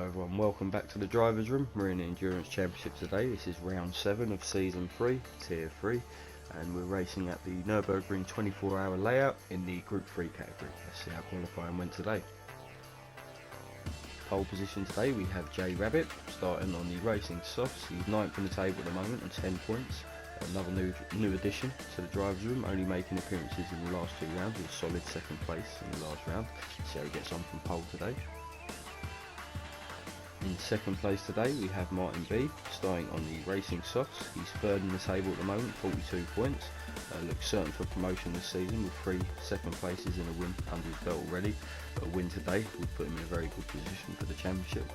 Hello everyone, welcome back to the Drivers Room. We're in the Endurance Championship today. This is round 7 of Season 3, Tier 3, and we're racing at the Nürburgring 24-hour layout in the Group 3 category. Let's see how qualifying went today. Pole position today we have Jay Rabbit starting on the Racing Softs. He's 9th in the table at the moment on 10 points. Another new addition to the Drivers Room, only making appearances in the last 2 rounds with a solid 2nd place in the last round. See how he gets on from pole today. In 2nd place today we have Martin B starting on the Racing Softs. He's 3rd in the table at the moment, 42 points. Looks certain for promotion this season with 3 2nd places and a win under his belt already. But a win today would put him in a very good position for the championship.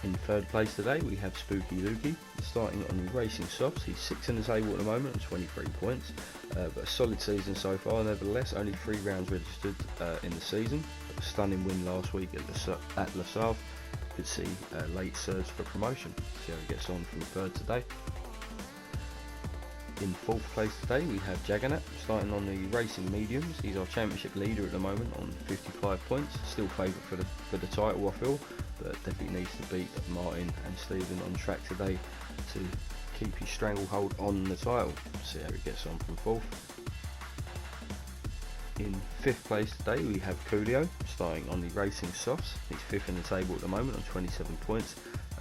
In 3rd place today we have Spooky Lukey starting on the Racing Softs. He's 6th in the table at the moment on 23 points, but a solid season so far nevertheless. Only 3 rounds registered in the season. A stunning win last week at La Salle. Could see a late surge for promotion. See how he gets on from 3rd today. In 4th place today we have Jagannat starting on the Racing Mediums. He's our championship leader at the moment on 55 points. Still favourite for the title I feel, but definitely needs to beat Martin and Stephen on track today to keep his stranglehold on the title. See how he gets on from 4th. In 5th place today we have Coolio starting on the Racing Softs. He's 5th in the table at the moment on 27 points.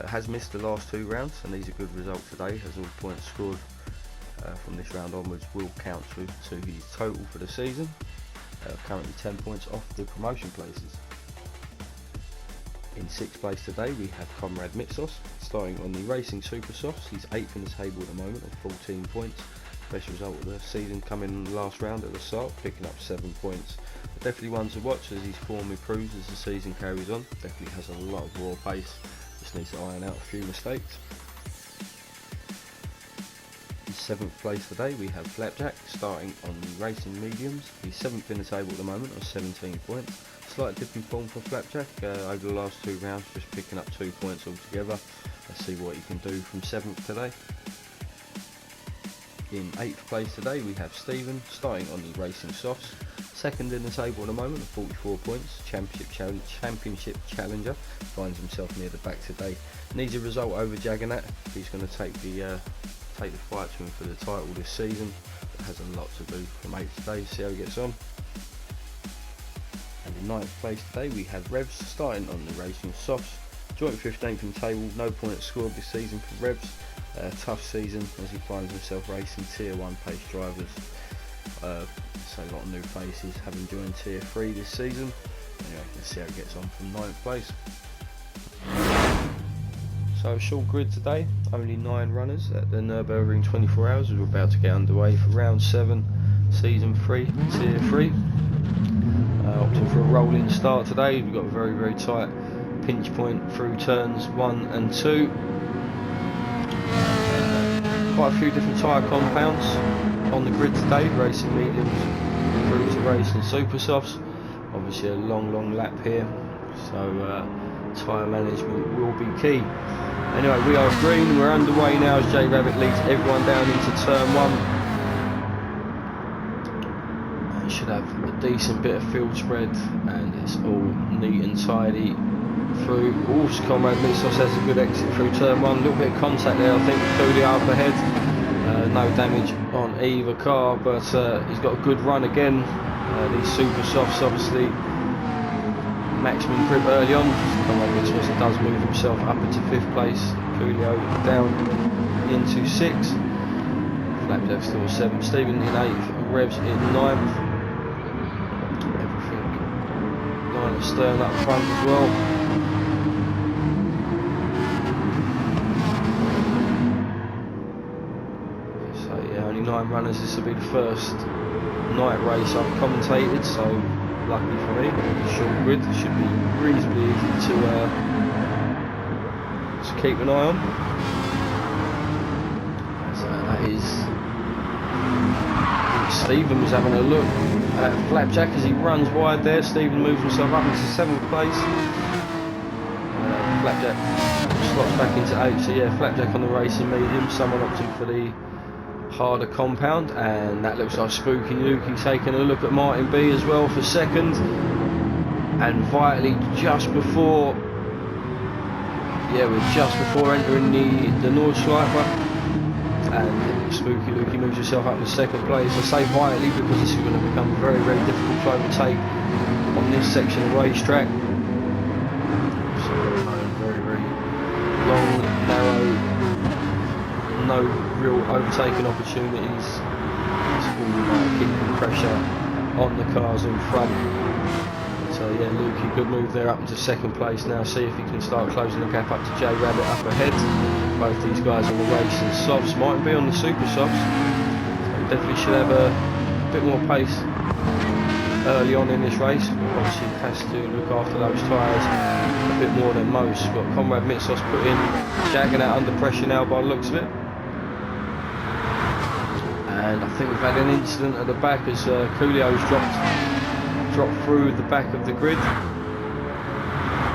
Has missed the last 2 rounds, and these are good results today as all points scored from this round onwards will count to his total for the season. Currently 10 points off the promotion places. In 6th place today we have Comrade Mitsos starting on the Racing Super Softs. He's 8th in the table at the moment on 14 points. Best result of the season coming in the last round at the start, picking up 7 points. But definitely one to watch as his form improves as the season carries on. Definitely has a lot of raw pace, just needs to iron out a few mistakes. In 7th place today we have Flapjack starting on the Racing Mediums. He's 7th in the table at the moment on 17 points. Slight dip in form for Flapjack over the last 2 rounds, just picking up 2 points altogether. Let's see what he can do from 7th today. In 8th place today we have Stephen starting on the Racing Softs. 2nd in the table at the moment on 44 points. Championship challenger. Finds himself near the back today. Needs a result over Jagannat. He's going to take the fight to him for the title this season. But has a lot to do from 8th today. See how he gets on. And in 9th place today we have Revs starting on the Racing Softs. Joint 15th in the table, no points scored this season for Revs. Tough season as he finds himself racing Tier 1 pace drivers. So a lot of new faces having joined Tier 3 this season. Anyway, let's see how he gets on from 9th place. So a short grid today, only 9 runners at the Nürburgring 24 hours as we're about to get underway for round 7, Season 3, Tier 3. Opting for a rolling start today. We've got a very tight pinch point through turns 1 and 2. Quite a few different tyre compounds on the grid today, Racing Mediums through to Racing Super Softs. Obviously a long lap here, so tyre management will be key. Anyway, we are green, we're underway now as Jay Rabbit leads everyone down into turn 1. And should have a decent bit of field spread, and it's all neat and tidy through. Also, Comrade Mitsos has a good exit through turn 1. A little bit of contact there, I think, with Coolio up ahead. No damage on either car, but he's got a good run again. These Super Softs obviously maximum grip early on. Comrade Mitsos does move himself up into 5th place. Coolio down into 6th. Flapjack still 7th. Stephen in 8th. Revs in 9th. Everything line of stern up front as well. Only 9 runners. This will be the first night race I've commentated, so luckily for me, short grid should be reasonably easy to keep an eye on. So that is Stephen was having a look at Flapjack as he runs wide there. Stephen moves himself up into 7th place. Flapjack slots back into 8th. So yeah, Flapjack on the Racing Medium. Someone opting for the harder compound, and that looks like Spooky Lukey taking a look at Martin B as well for 2nd. and vitally just before, yeah, we're just before entering the Nordschleife, and Spooky Lukey moves himself up to second place. I say vitally because this is going to become very, very difficult to overtake on this section of racetrack. So very, very long, narrow, no real overtaking opportunities. It's all about keeping pressure on the cars in front. So yeah, Lukey, good move there up into second place now. See if he can start closing the gap up to J Rabbit up ahead. Both these guys on the racing softs, might be on the super softs. So definitely should have a bit more pace early on in this race. Obviously has to look after those tyres a bit more than most. Got Conrad Mitsos put in, jagging out under pressure now by the looks of it. And I think we've had an incident at the back as Coolio's dropped through the back of the grid.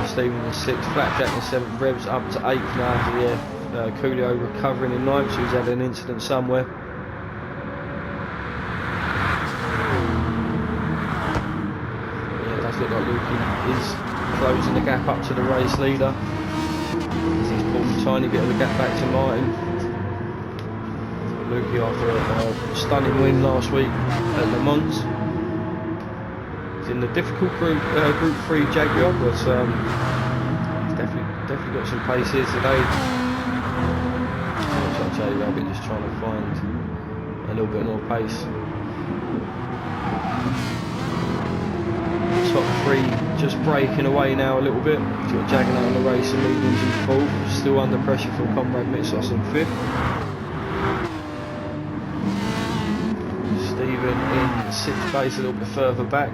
Stephen in 6th, Flapjack in 7th, Revs up to 8th now. So yeah, Coolio recovering in 9th, so he's had an incident somewhere. Yeah, it does look like Lukey is closing the gap up to the race leader. He's pulled a tiny bit of the gap back to Martin. Lukey after a stunning win last week at Le Mans. He's in the difficult group 3 Jaguar, but he's definitely got some pace here today. Looks like J Rabbit just trying to find a little bit more pace. Top 3 just breaking away now a little bit. He's got Jagging out on the race and Mediums in 4th. Still under pressure from Conrad Mitsos in 5th. Stephen in 6th place, a little bit further back.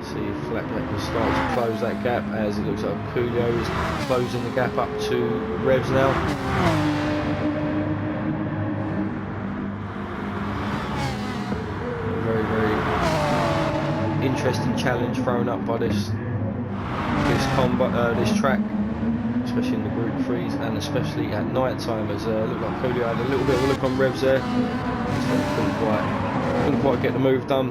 See if Flapjack can start to close that gap, as it looks like Coolio is closing the gap up to Revs now. Very, very interesting challenge thrown up by this track, especially in the Group 3s and especially at night time, as looked like Coolio had a little bit of a look on Revs there. Couldn't quite get the move done.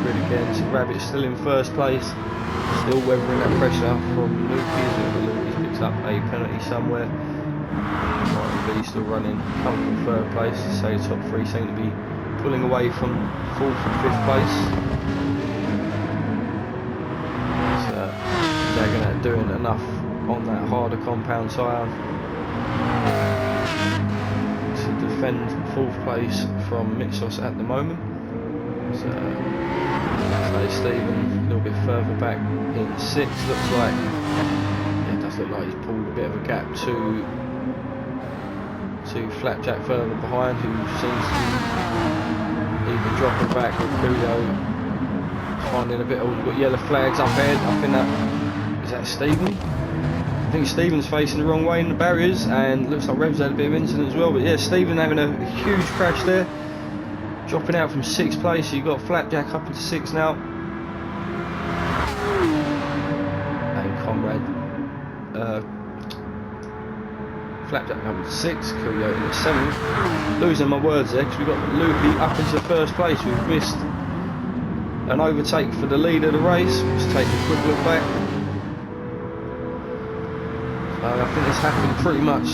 Grid again, so Rabbit still in 1st place, still weathering that pressure from Lukey. Lukey picks up a penalty somewhere. Martin B still running, coming from 3rd place. So the top 3 seem to be pulling away from 4th and 5th place. So Jagging doing enough on that harder compound tyre to defend 4th place from Mitsos at the moment. So Stephen a little bit further back in 6th. Looks like, yeah, it does look like he's pulled a bit of a gap to Flapjack further behind, who seems to be either dropping back or Coolio finding a bit of, we've got yellow flags up ahead. I think that, is that Stephen? I think Stephen's facing the wrong way in the barriers, and looks like Revs had a bit of incident as well. But yeah, Stephen having a huge crash there, dropping out from 6th place. So you've got Flapjack up into 6th now, and Conrad Flapjack up into 6th, Coolio into 7th. Losing my words there, because we've got Lukey up into 1st place. We've missed an overtake for the lead of the race. Let's take a quick look back. I think this happened pretty much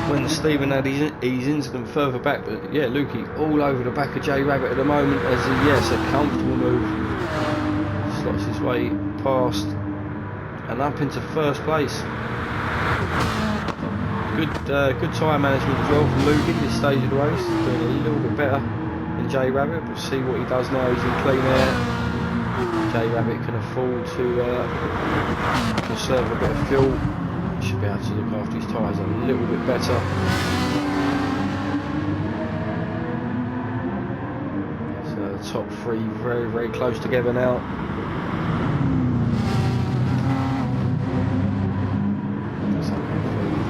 when Stephen had his incident further back, but yeah, Lukey all over the back of J Rabbit at the moment, as yes, a comfortable move, slots his way past and up into 1st place. Good tyre management as well from Lukey this stage of the race, doing a little bit better than J Rabbit, but see what he does now. He's in clean air. J Rabbit can afford to conserve a bit of fuel. Should be able to look after his tyres a little bit better. So the top 3 very, very close together now. So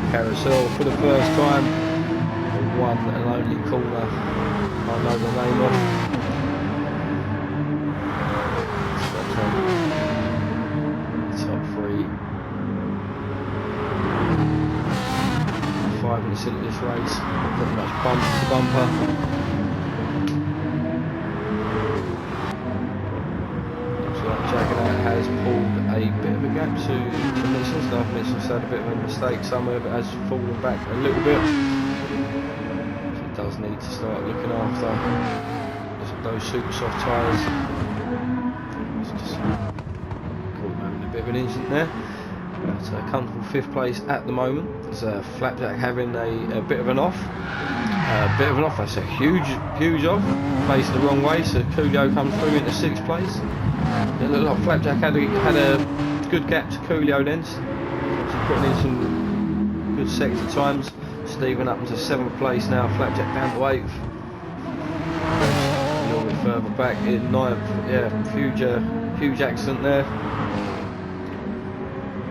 carousel for the first time, the one and only corner I know the name of. Top 3. 5 minutes into this race, pretty much bumper to bumper. to Mitson's. Now Mitson's had a bit of a mistake somewhere, but has fallen back a little bit. So he does need to start looking after those super soft tyres. He's just caught having a bit of an incident there. But a comfortable 5th place at the moment. There's Flapjack having a bit of an off. That's a huge off. Facing the wrong way, so Coolio comes through into 6th place. It looked like Flapjack had a good gap to Coolio then. So putting in some good sector times. Stephen up into 7th place now, Flapjack down to 8th. A little bit further back in 9th. Yeah, huge accident there.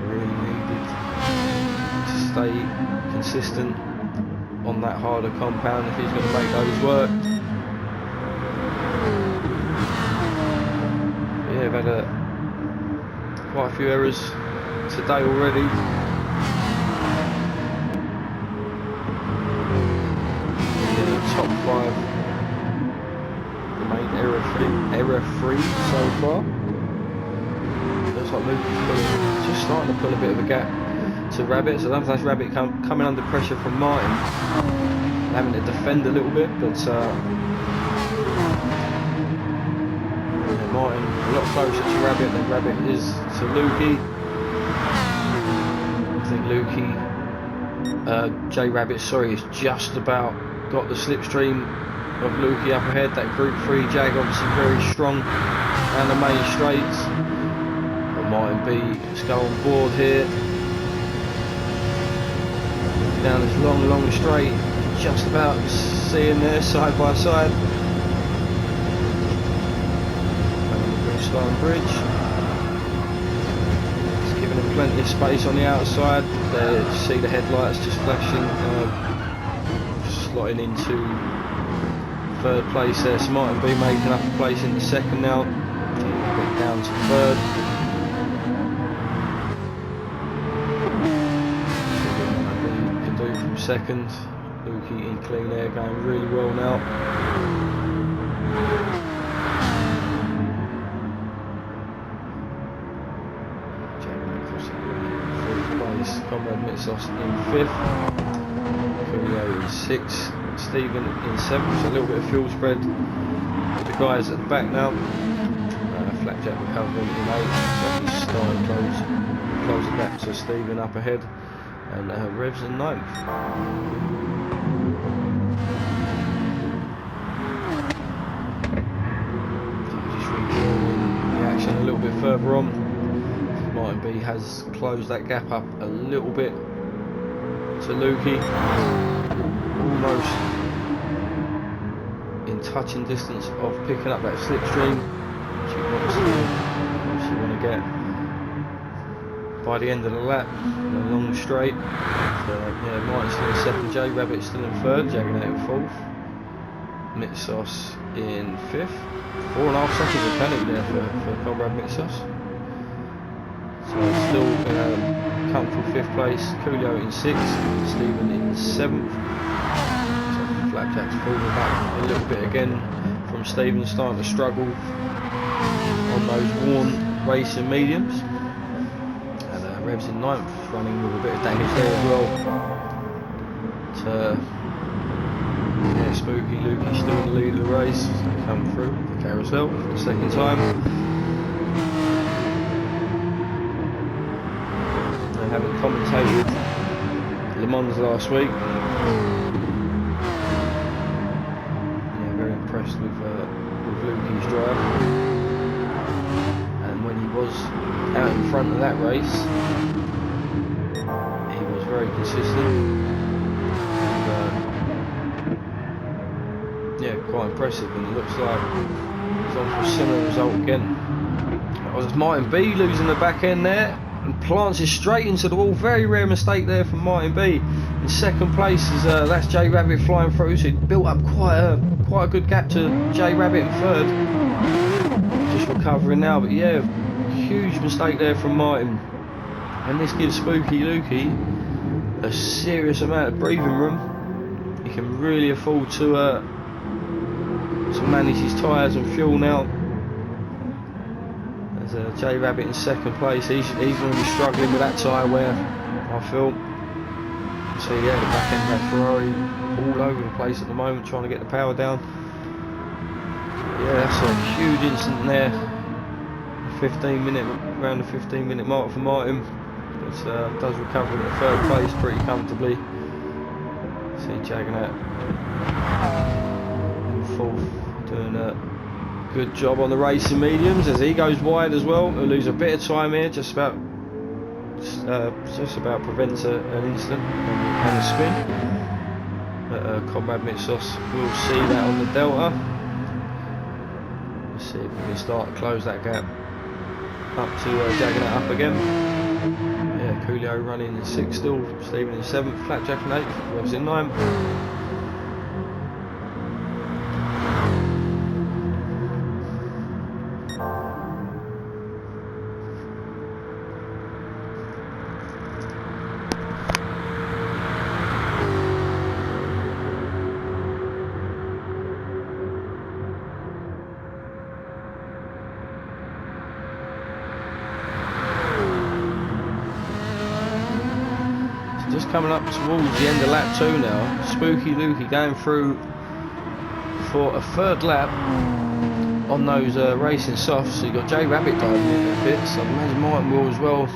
Really needed to stay consistent on that harder compound if he's going to make those work. Yeah, we've had quite a few errors today already. Yeah, the top 5 remain error free so far. Looks like Luke's just starting to pull a bit of a gap to Rabbit, so that's Rabbit coming under pressure from Martin, having to defend a little bit, but Martin a lot closer to Rabbit than Rabbit is to Lukey. I think Lukey, J Rabbit, sorry, is just about got the slipstream of Lukey up ahead. That Group 3 Jag obviously very strong down the main straights. But Martin B has go on board here. Down this long straight, just about seeing there side by side. Line bridge. It's giving him plenty of space on the outside. There you see the headlights just flashing, slotting into 3rd place there. So Martin B making up a place in the 2nd now. Down to 3rd. Can do from 2nd. Lukey in clean air going really well now. Comrade Mitsos in 5th, Coolio in 6th, Stephen in 7th, so a little bit of fuel spread with the guys at the back now. Flapjack recovering in 8th, so he's starting to close the gap to Stephen up ahead, and Revs in 9th. So just recalling the action a little bit further on. Martin B has closed that gap up a little bit to Lukey, almost in touching distance of picking up that slipstream, which you obviously want to get by the end of the lap, along the straight. So yeah, Martin's still in 2nd, J Rabbit still in 3rd, jagging out in 4th, Mitsos in 5th, 4.5 seconds of penalty there for Comrade Mitsos. So still comfortable 5th place, Coolio in 6th, Stephen in 7th. So Flapjack's falling back a little bit again from Stephen, starting to struggle on those worn racing mediums. And Revs in 9th, running with a bit of damage there as well. Yeah, Spooky Lukey still in the lead of the race. So they come through the carousel for the 2nd time. Having commentated Le Mans last week, yeah, very impressed with Lukey's drive, and when he was out in front of that race, he was very consistent, and, yeah, quite impressive, and it looks like he's on for a similar result again. That was Martin B losing the back end there, and plants it straight into the wall. Very rare mistake there from Martin B. In 2nd place is that's J Rabbit flying through, so he built up quite a good gap to J Rabbit in 3rd. Just recovering now, but yeah, huge mistake there from Martin, and this gives Spooky Lukey a serious amount of breathing room. He can really afford to manage his tyres and fuel now. As There's J Rabbit in second place. He's going to be struggling with that tyre wear, I feel. So yeah, the back end of that Ferrari all over the place at the moment, trying to get the power down. Yeah, that's a huge incident there. 15-minute, around the 15-minute mark for Martin, but does recover in the third place pretty comfortably. See Jaganat in fourth, doing a good job on the racing mediums as he goes wide as well. He'll lose a bit of time here, just about prevents an incident and a spin. But Comrade Mitsos will see that on the Delta. Let's see if we can start to close that gap up to Jaganat up again. Yeah, Coolio running in 6th still, Stephen in 7th, Flapjack in 8th, Revs in 9th. Just coming up towards the end of lap 2 now. Spooky Lukey going through for a third lap on those racing softs. So you got J Rabbit diving in a bit, so I imagine Martin will as well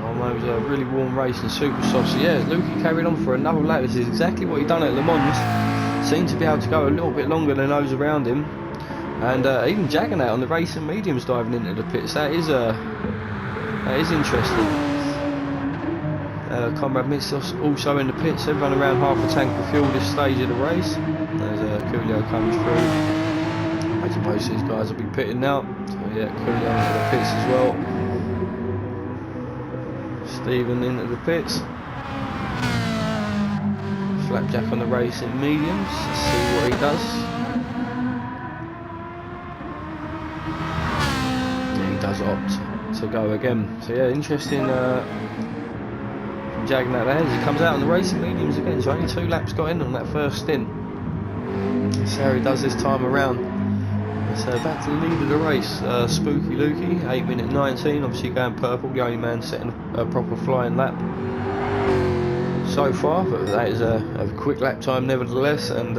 on those really warm racing super softs. So yeah, Lukey carried on for another lap. This is exactly what he done at Le Mans. Seemed to be able to go a little bit longer than those around him, and even Jaganat on the racing mediums diving into the pits. That is interesting. Comrade Mitsos also in the pits. They've run around half a tank of fuel this stage of the race. As Coolio comes through, I imagine most of these guys will be pitting now. So yeah, Coolio into the pits as well. Stephen into the pits. Flapjack on the racing mediums. Let's see what he does. Yeah, he does opt to go again. So yeah, interesting. Jaganat there as he comes out on the racing mediums again, so only 2 laps got in on that first stint. That's how he does this time around. So back to the lead of the race, Spooky Lukey, 8 minute 19, obviously going purple, the only man setting a proper flying lap so far, but that is a quick lap time nevertheless. And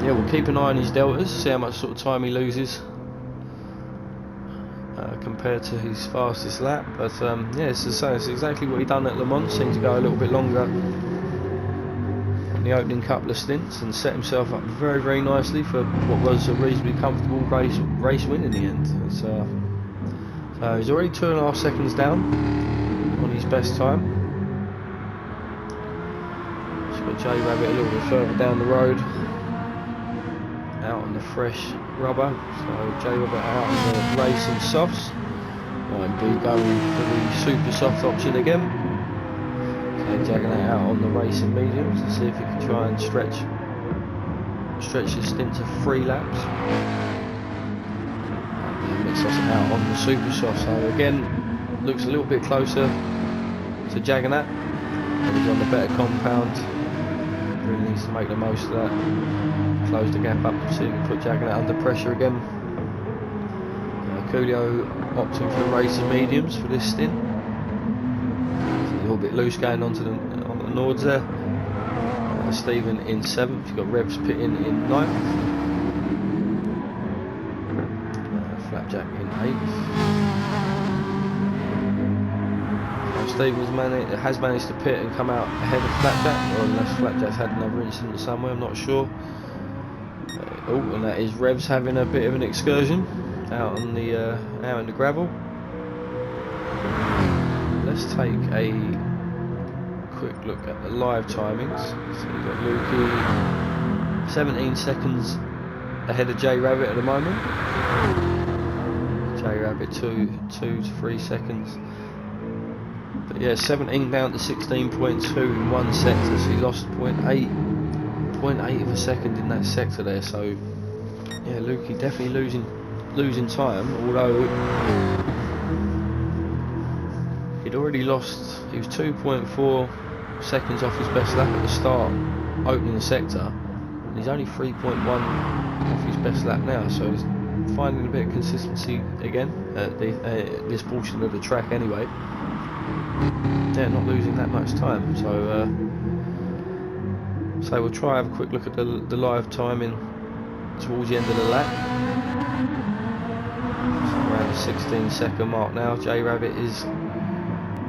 yeah, we'll keep an eye on his deltas, see how much sort of time he loses compared to his fastest lap. But yeah, it's exactly what he done at Le Mans. Seemed to go a little bit longer on the opening couple of stints and set himself up very, very nicely for what was a reasonably comfortable race win in the end. So he's already 2.5 seconds down on his best time. Just got J Rabbit a little bit further down the road, out on the fresh rubber. So J Rabbit out on the racing softs. Might be going for the super soft option again. So Jaganat out on the racing mediums to see if he can try and stretch his stint to 3 laps. And Mitsos out on the super soft. So again, looks a little bit closer to Jaganat. He's on the better compound. Really needs to make the most of that. Close the gap up so he can put Jaganat under pressure again. Coolio opting for the racing mediums for this stint. It's a little bit loose going on the Nords there. Stephen in 7th. You've got Revs pitting in 9th. Flapjack in 8th. Stephen has managed to pit and come out ahead of Flapjack, or unless Flapjack's had another incident somewhere, I'm not sure. Oh, and that is Revs having a bit of an excursion out on the out in the gravel. Let's take a quick look at the live timings. So we've got Lukey 17 seconds ahead of J Rabbit at the moment. J Rabbit 2 to 3 seconds. But yeah, 17 down to 16.2 in one sector, so he lost 0.8 of a second in that sector there. So yeah, Lukey definitely losing time, although he'd already lost. He was 2.4 seconds off his best lap at the start, opening the sector, and he's only 3.1 off his best lap now. So finding a bit of consistency again at this portion of the track anyway. Yeah, not losing that much time. So we'll try have a quick look at the live timing towards the end of the lap. So around the 16-second mark now. J Rabbit is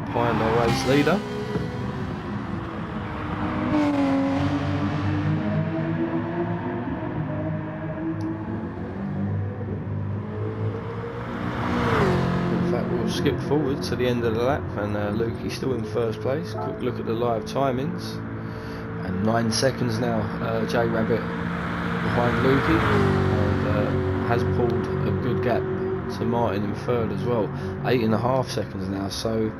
behind the race leader. Skip forward to the end of the lap, and Lukey's still in first place. Quick look at the live timings, and 9 seconds now. J Rabbit behind Lukey, and has pulled a good gap to Martin in third as well. 8.5 seconds now, so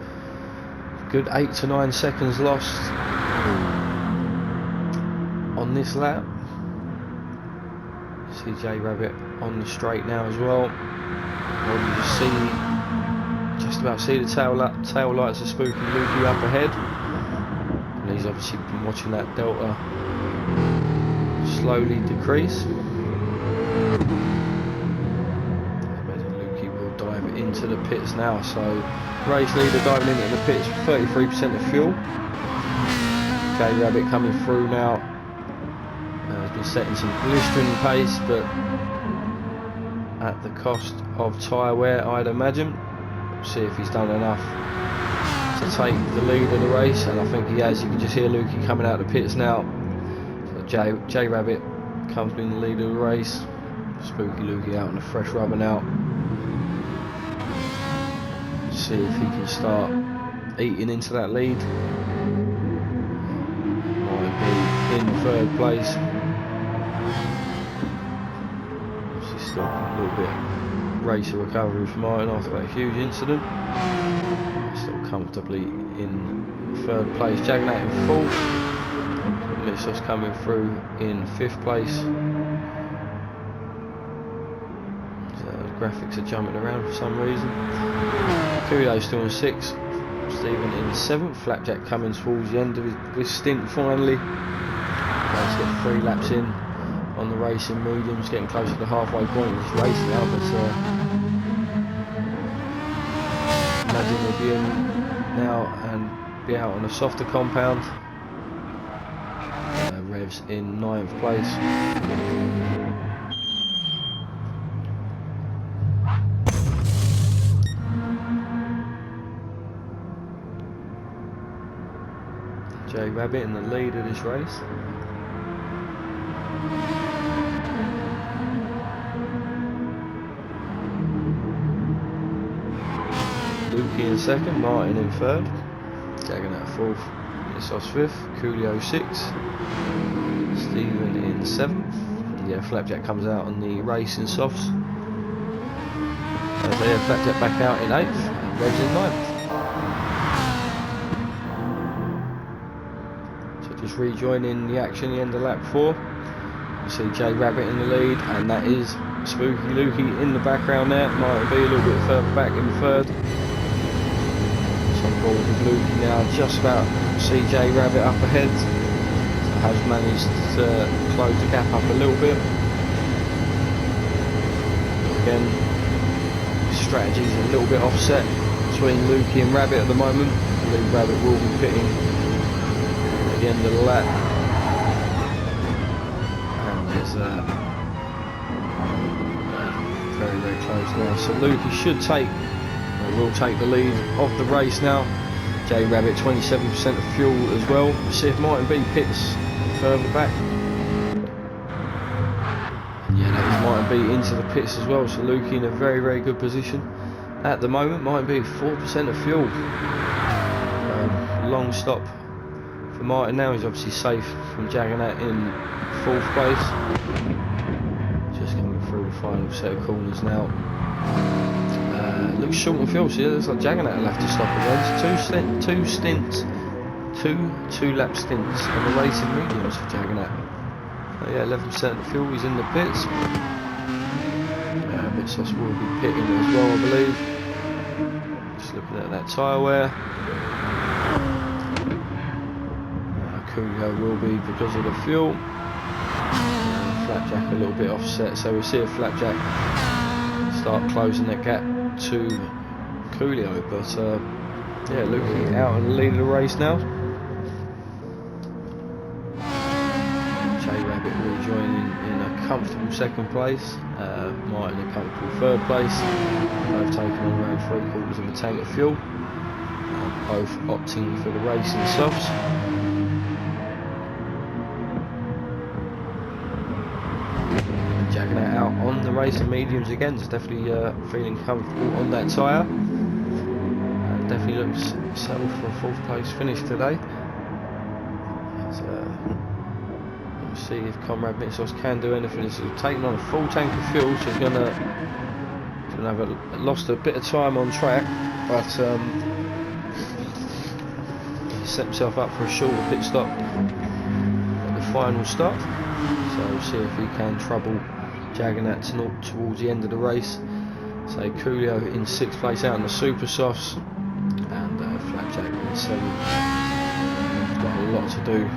good 8 to 9 seconds lost on this lap. See J Rabbit on the straight now as well. Well, you just about see the tail lights of Spooky Lukey up ahead, and he's obviously been watching that delta slowly decrease. I imagine Lukey will dive into the pits now, so race leader diving into the pits, 33% of fuel. J Rabbit coming through now, has been setting some blistering pace, but at the cost of tyre wear, I'd imagine. See if he's done enough to take the lead of the race, and I think he has. You can just hear Lukey coming out of the pits now. So J Rabbit comes in the lead of the race. Spooky Lukey out on the fresh rubber now. See if he can start eating into that lead. Might be in third place. She's still a little bit race of recovery for Martin after that huge incident. Still comfortably in third place. Jaganat in fourth. Lissos coming through in fifth place. So the graphics are jumping around for some reason. Coolio still in sixth. Stephen in seventh. Flapjack coming towards the end of his stint finally. Let's get 3 laps in on the racing mediums, getting close to the halfway point of this race now, but imagine we'll be in now and be out on a softer compound. Revs in 9th place. J Rabbit in the lead of this race. Lukey in second, Martin in third, Jaganat fourth, Lissos fifth, Coolio sixth, Stephen in seventh. Yeah, Flapjack comes out on the racing softs. So yeah, Flapjack back out in eighth, and Revs in ninth. So just rejoining the action, the end of lap 4. You see J Rabbit in the lead, and that is Spooky Lukey in the background there. Martin B a little bit further back in third. With Lukey now just about see J Rabbit up ahead. So has managed to close the gap up a little bit. Again, strategy's a little bit offset between Lukey and Rabbit at the moment. I believe Rabbit will be pitting at the end of the lap. And there's very, very close now. So Lukey should will take the lead of the race now. J Rabbit 27% of fuel as well. We'll see if Martin B pits further back. Yeah, that is Martin B into the pits as well. So Lukey in a very, very good position at the moment. Martin B 4% of fuel. Long stop for Martin now. He's obviously safe from Jaganat in 4th place. Just coming through the final set of corners now. Looks short on fuel, so yeah, looks like Jaganat will have to stop again. It's 2 lap stints on the racing mediums for Jaganat. Yeah, 11% of fuel, he's in the pits. Lissos will be pitting as well, I believe. Just looking at that tyre wear. Coolio will be because of the fuel. Flapjack a little bit offset, so we'll see if Flapjack start closing that gap to Coolio. But yeah, Lukey out in the lead of the race now. J-Rabbit rejoining in a comfortable second place, Martin a comfortable third place. Both taking on around 3/4 of a tank of fuel, both opting for the racing softs. Jagging it out on the racing mediums again, just definitely feeling comfortable on that tyre. Definitely looks settled for a 4th place finish today. Let's see if Comrade Mitsos can do anything. He's taking on a full tank of fuel, so he's gonna have lost a bit of time on track, but he set himself up for a shorter pit stop at the final stop. So we'll see if he can trouble Jaganat towards the end of the race. So Coolio in 6th place out in the super softs, and Flapjack in 7th. Got a lot to do.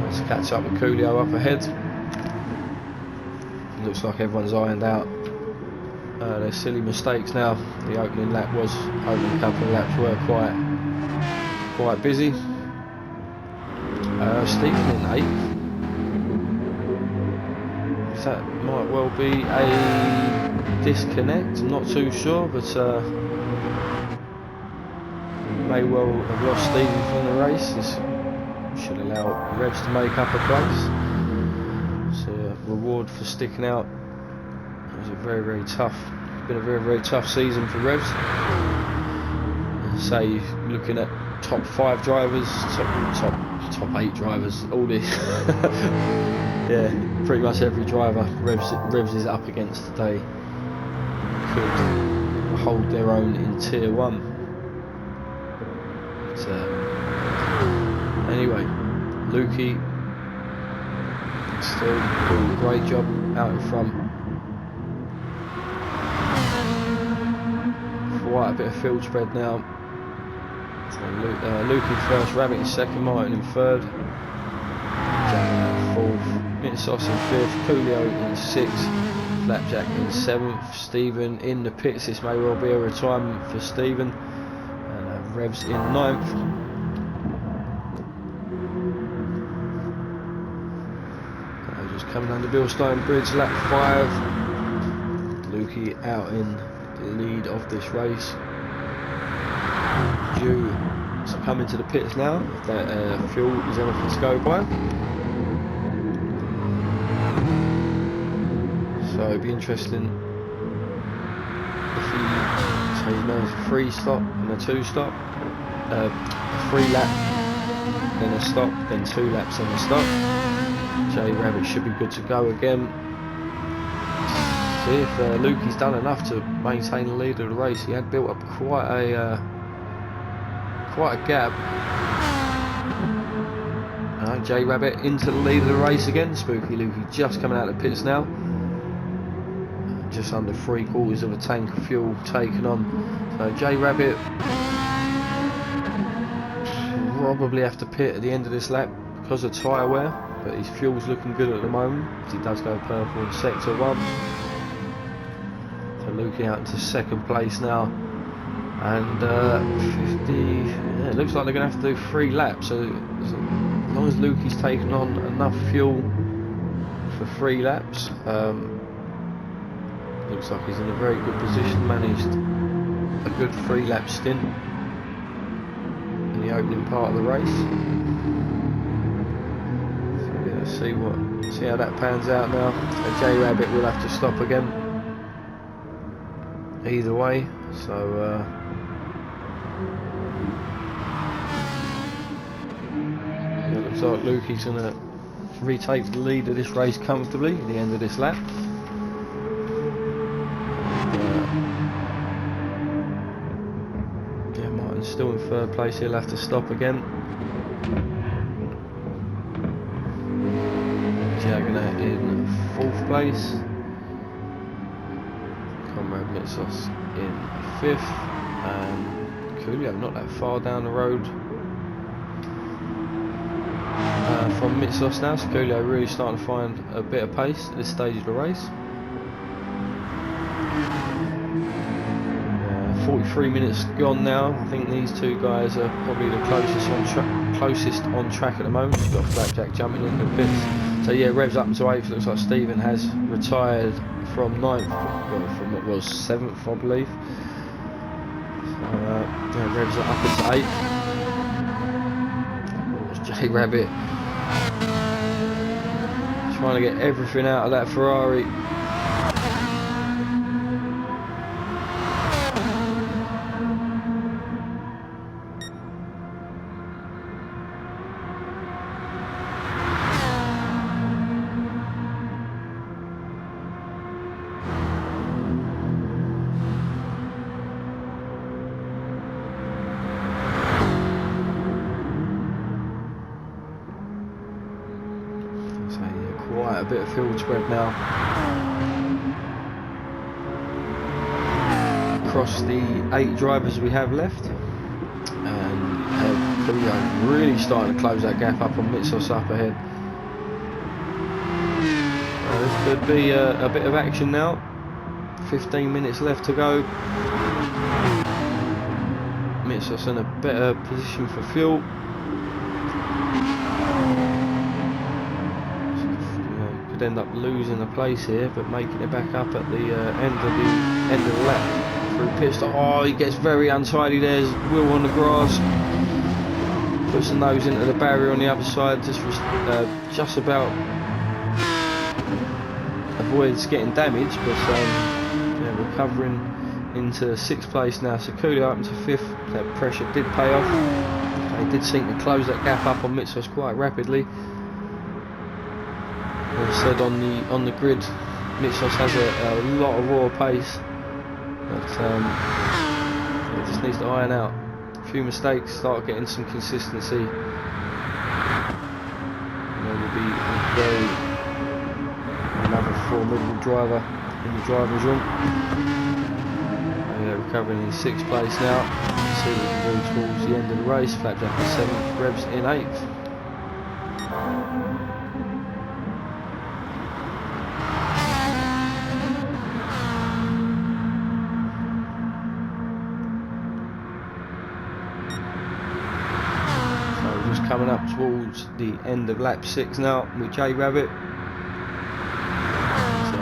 Let's catch up with Coolio up ahead. Looks like everyone's ironed out their silly mistakes now. The opening couple of laps were quite busy. Stephen in 8th. That might well be a disconnect, I'm not too sure, but may well have lost Stephen from the race. This should allow Revs to make up a place. It's a reward for sticking out. It was been a very tough season for Revs. Say looking at top 5 drivers, top 8 drivers, all this. Yeah, pretty much every driver Revs is up against today could hold their own in Tier 1. But, anyway, Lukey still doing a great job out in front. Quite a bit of field spread now. So Lukey first, Rabbit in 2nd, Martin in 3rd, Jack 4th, Mitsos in 5th, Coolio in 6th, Flapjack in 7th, Stephen in the pits. This may well be a retirement for Stephen, and Revs in 9th. Just coming under Billstone Bridge, lap 5. Lukey out in the lead of this race. Due to come into the pits now, if that fuel is anything to go by. So it'd be interesting if he knows a 3 stop and a 2 stop, a 3 lap, then a stop, then 2 laps and a stop. J-Rabbit should be good to go again. See if Lukey's done enough to maintain the lead of the race. He had built up quite a gap. J-Rabbit into the lead of the race again. Spooky Lukey just coming out of the pits now. Just under 3/4 of a tank of fuel taken on. So J-Rabbit probably have to pit at the end of this lap because of tyre wear, but his fuel's looking good at the moment. He does go purple in sector 1. So Lukey out into 2nd place now, and 50. Yeah, it looks like they're going to have to do 3 laps. So as long as Lukey's taken on enough fuel for 3 laps. Looks like he's in a very good position, managed a good 3-lap stint in the opening part of the race. So yeah, let's see how that pans out now. So J-Rabbit will have to stop again either way, so yeah, looks like Lukey's going to retake the lead of this race comfortably at the end of this lap. Still in 3rd place, he'll have to stop again. Jaganat in 4th place. Comrade Mitsos in 5th. And Coolio not that far down the road from Mitsos now, so Coolio really starting to find a bit of pace at this stage of the race. 3 minutes gone now. I think these two guys are probably the closest on track at the moment. We've got Flapjack jumping into the pits. So yeah, revs up into 8th. Looks like Stephen has retired from 9th, well, from what was 7th, I believe. So yeah, revs are up into 8th. There's J Rabbit trying to get everything out of that Ferrari. Quite a bit of field spread now across the 8 drivers we have left, and we are really starting to close that gap up on Mitsos up ahead. This could be a bit of action now. 15 minutes left to go. Mitsos in a better position for fuel. End up losing the place here, but making it back up at the end of the lap through pit stop. Oh, he gets very untidy. There's Will on the grass, puts the nose into the barrier on the other side, just about avoids getting damaged, but yeah, recovering into 6th place now. So Coolio up into 5th. That pressure did pay off. They did seem to close that gap up on Mitsos quite rapidly. As I said, on the grid, Mitsos has a lot of raw pace, but it just needs to iron out a few mistakes, start getting some consistency, and there will be another formidable driver in the drivers' room. Yeah, recovering in 6th place now. See what we can do towards the end of the race. Flapjack in 7th, Revs in 8th. Coming up towards the end of lap 6 now with J Rabbit. So,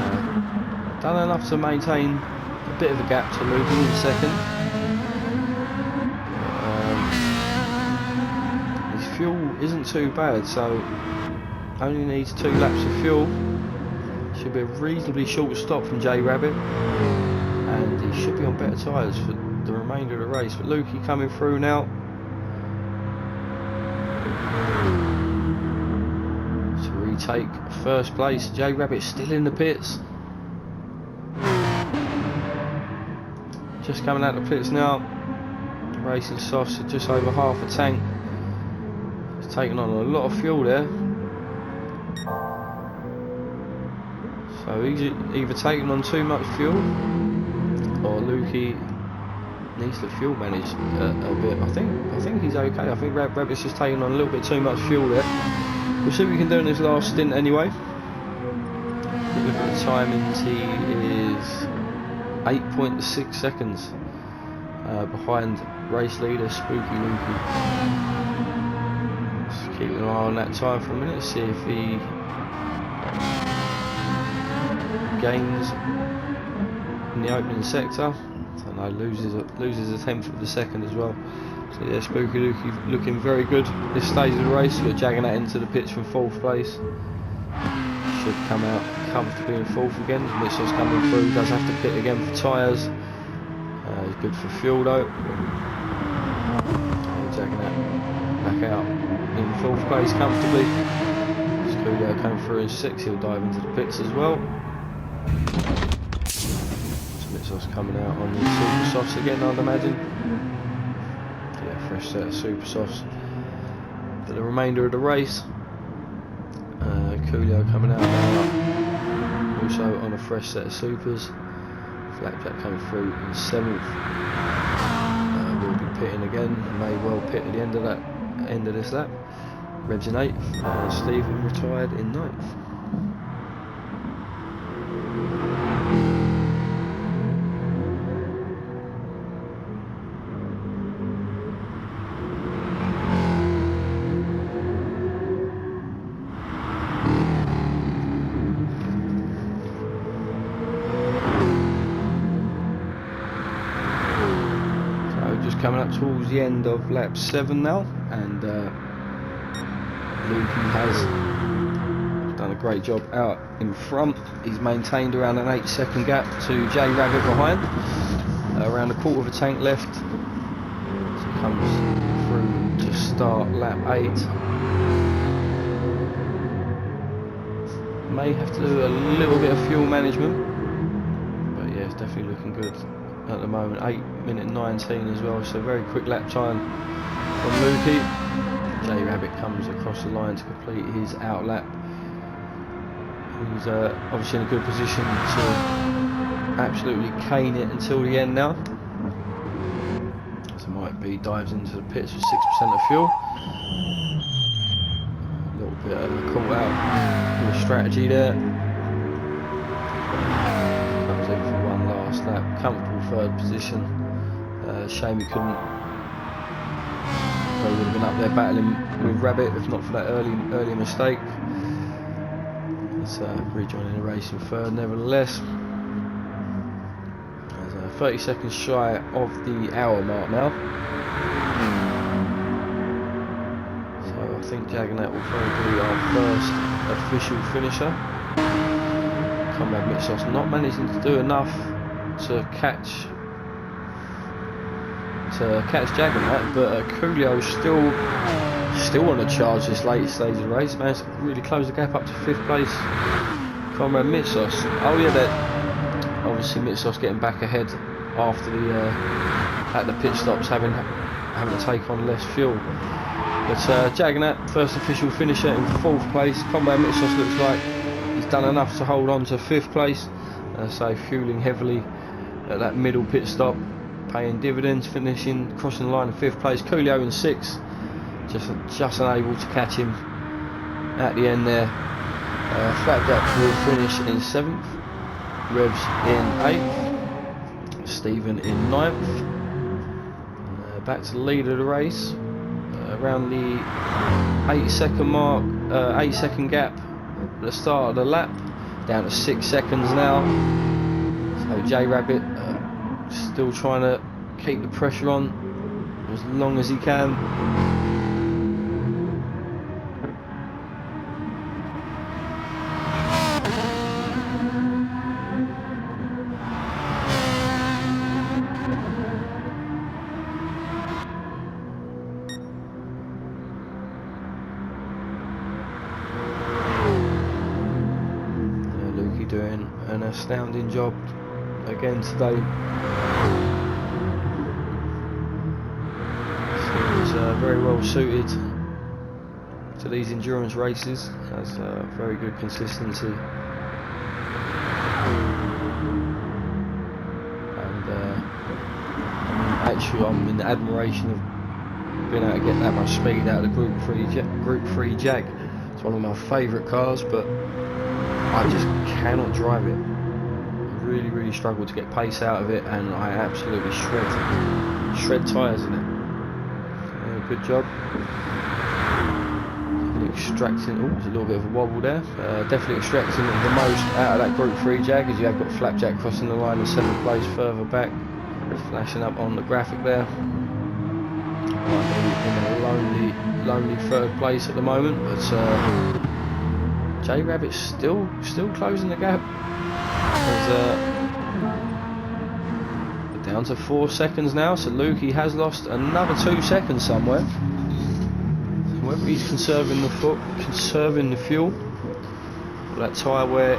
done enough to maintain a bit of a gap to Luke in 2nd. His fuel isn't too bad, so only needs 2 laps of fuel. Should be a reasonably short stop from J Rabbit, and he should be on better tyres for the remainder of the race. But Lukey coming through now. Take 1st place. J Rabbit still in the pits, just coming out of the pits now. Racing softs at just over half a tank. He's taking on a lot of fuel there, so he's either taking on too much fuel or Lukey needs to fuel manage a bit. I think he's okay. I think Rabbit's just taking on a little bit too much fuel there. We'll see what we can do in this last stint anyway. Look at the timings, he is 8.6 seconds behind race leader Spooky Lukey. Just keep an eye on that time for a minute, see if he gains in the opening sector. So no, loses a tenth of the second as well. So yeah, Spooky Lukey looking very good this stage of the race. We're jagging that into the pits from 4th place. Should come out comfortably in 4th again. Mitsos coming through, does have to pit again for tyres. He's good for fuel though. Jagging that back out in 4th place comfortably. Coolio coming through in 6th, he'll dive into the pits as well. So Mitsos coming out on the super softs again, I'd imagine. Fresh set of super softs for the remainder of the race. Coolio coming out now, also on a fresh set of supers. Flapjack coming through in 7th. Will be pitting again, may well pit at the end of this lap. Revs in 8th, Stephen retired in 9th. towards the end of lap 7 now, and Lukey has done a great job out in front. He's maintained around an 8-second gap to J Rabbit behind, around a quarter of a tank left. So he comes through to start lap 8. May have to do a little bit of fuel management, but yeah, it's definitely looking good at the moment. 8:19 as well, so very quick lap time from Lukey. J Rabbit comes across the line to complete his out lap. He's obviously in a good position to absolutely cane it until the end now. So might be dives into the pits with 6% of fuel. A little bit of a call out with strategy there. Comes in for one last lap. Comfortable third position. Shame he couldn't. Probably would have been up there battling with Rabbit if not for that early mistake. It's rejoining the race in third nevertheless. There's 30 seconds shy of the hour mark now. So I think Jaganat will probably be our first official finisher. Comrade Mitsos not managing to do enough to catch Jaganat, but Coolio still on a charge this late stage of the race. Managed to really close the gap up to 5th place. Comrade Mitsos. Oh yeah, that obviously Mitsos getting back ahead after the at the pit stops, having to take on less fuel. But Jaganat, first official finisher in 4th place. Comrade Mitsos looks like he's done enough to hold on to 5th place. So fueling heavily at that middle pit stop, paying dividends, crossing the line in 5th place. Coolio in 6th. Just unable to catch him at the end there. Flapjack will finish in 7th, Revs in 8th, Stephen in 9th. Back to the lead of the race, around the 8-second mark, 8-second gap at the start of the lap, down to 6 seconds now. So J Rabbit still trying to keep the pressure on as long as he can. Doing an astounding job again today. He's very well suited to these endurance races. Has very good consistency, and actually I'm in admiration of being able to get that much speed out of the Group 3 Jag. It's one of my favourite cars, but I just cannot drive it. Really struggle to get pace out of it, and I absolutely shred tyres in it. Good job. Extracting. Oh, there's a little bit of a wobble there. Definitely extracting the most out of that Group 3 Jag, as you have got Flapjack crossing the line in 7th place further back, flashing up on the graphic there. In a lonely 3rd place at the moment, but J Rabbit's still closing the gap. Down to 4 seconds now, so Lukey has lost another 2 seconds somewhere. Whether he's conserving the fuel, that tyre wear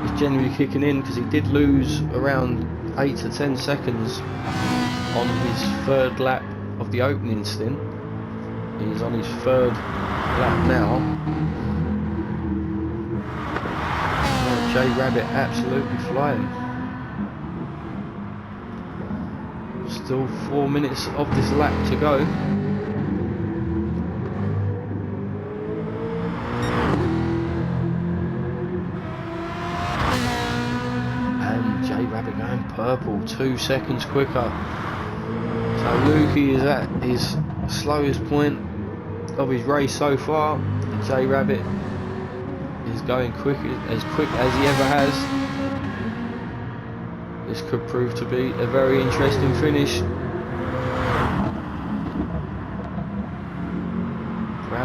is generally kicking in, because he did lose around 8 to 10 seconds on his 3rd lap of the opening stint. He's on his 3rd lap now. J Rabbit absolutely flying. Still 4 minutes of this lap to go. And J Rabbit going purple, 2 seconds quicker. So Lukey is at his slowest point of his race so far. J Rabbit is going as quick as he ever has. This could prove to be a very interesting finish.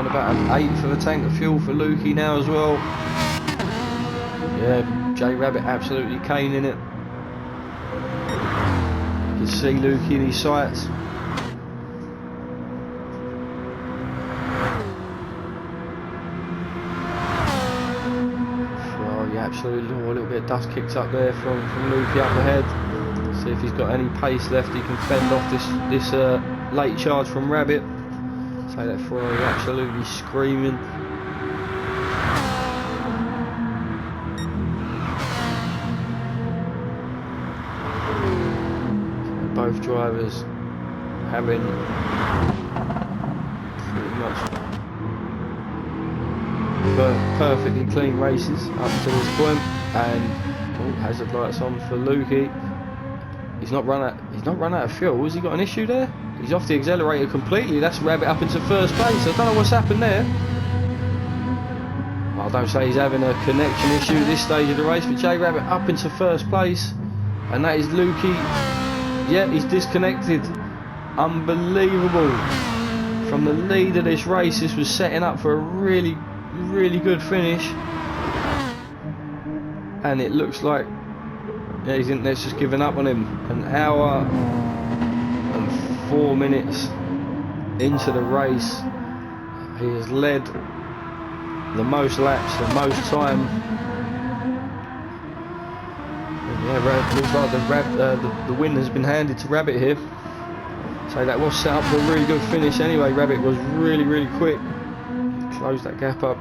Around about an 1/8 of a tank of fuel for Lukey now as well. Yeah, J Rabbit absolutely caning it. You can see Lukey in his sights. Ferrari absolutely, a little bit of dust kicked up there from Lukey up ahead. See if he's got any pace left, he can fend off this late charge from Rabbit. So that Ferrari absolutely screaming. So both drivers having pretty much perfectly clean races up to this point, and hazard lights on for Lukey. He's not run out of fuel. Has he got an issue there? He's off the accelerator completely. That's Rabbit up into first place. I don't know what's happened there. Well, I don't say he's having a connection issue at this stage of the race, but J Rabbit up into first place, and that is Lukey. Yeah, he's disconnected. Unbelievable. From the lead of this race, this was setting up for a really, really good finish, and it looks like he's in there's just given up on him. An hour and 4 minutes into the race, he has led the most laps, the most time. And yeah, looks like the win has been handed to Rabbit here. So that was set up for a really good finish anyway. Rabbit was really, really quick. Closed that gap up,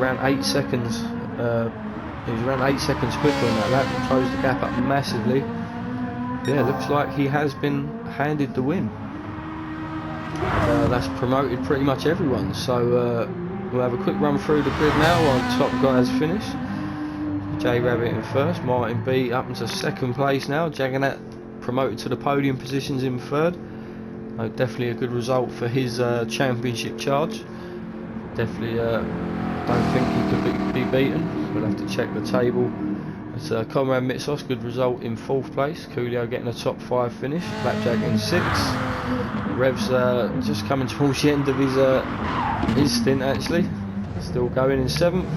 around 8 seconds. He was around 8 seconds quicker on that lap and closed the gap up massively. Yeah, looks like he has been handed the win. That's promoted pretty much everyone. So we'll have a quick run through the grid now while the top guys finish. J Rabbit in first, Martin B up into second place now. Jaganat promoted to the podium positions in third. Definitely a good result for his championship charge. Definitely don't think he could be beaten. We'll have to check the table. It's Conrad Mitsos, good result in 4th place. Coolio getting a top 5 finish. Blackjack in 6th. Rev's just coming towards the end of his stint actually. Still going in 7th.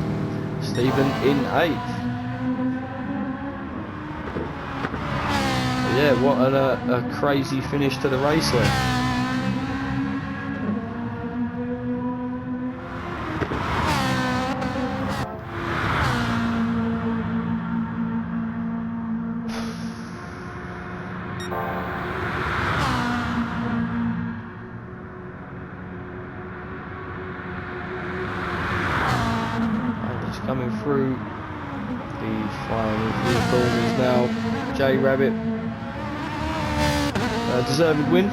Stephen in 8th. Yeah, what a crazy finish to the race there. Coming through the final few corners now. J Rabbit, deserved win,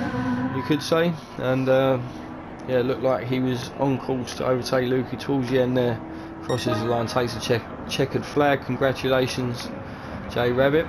you could say, and yeah, it looked like he was on course to overtake Lukey towards the end there. Crosses the line, takes a checkered flag. Congratulations, J Rabbit.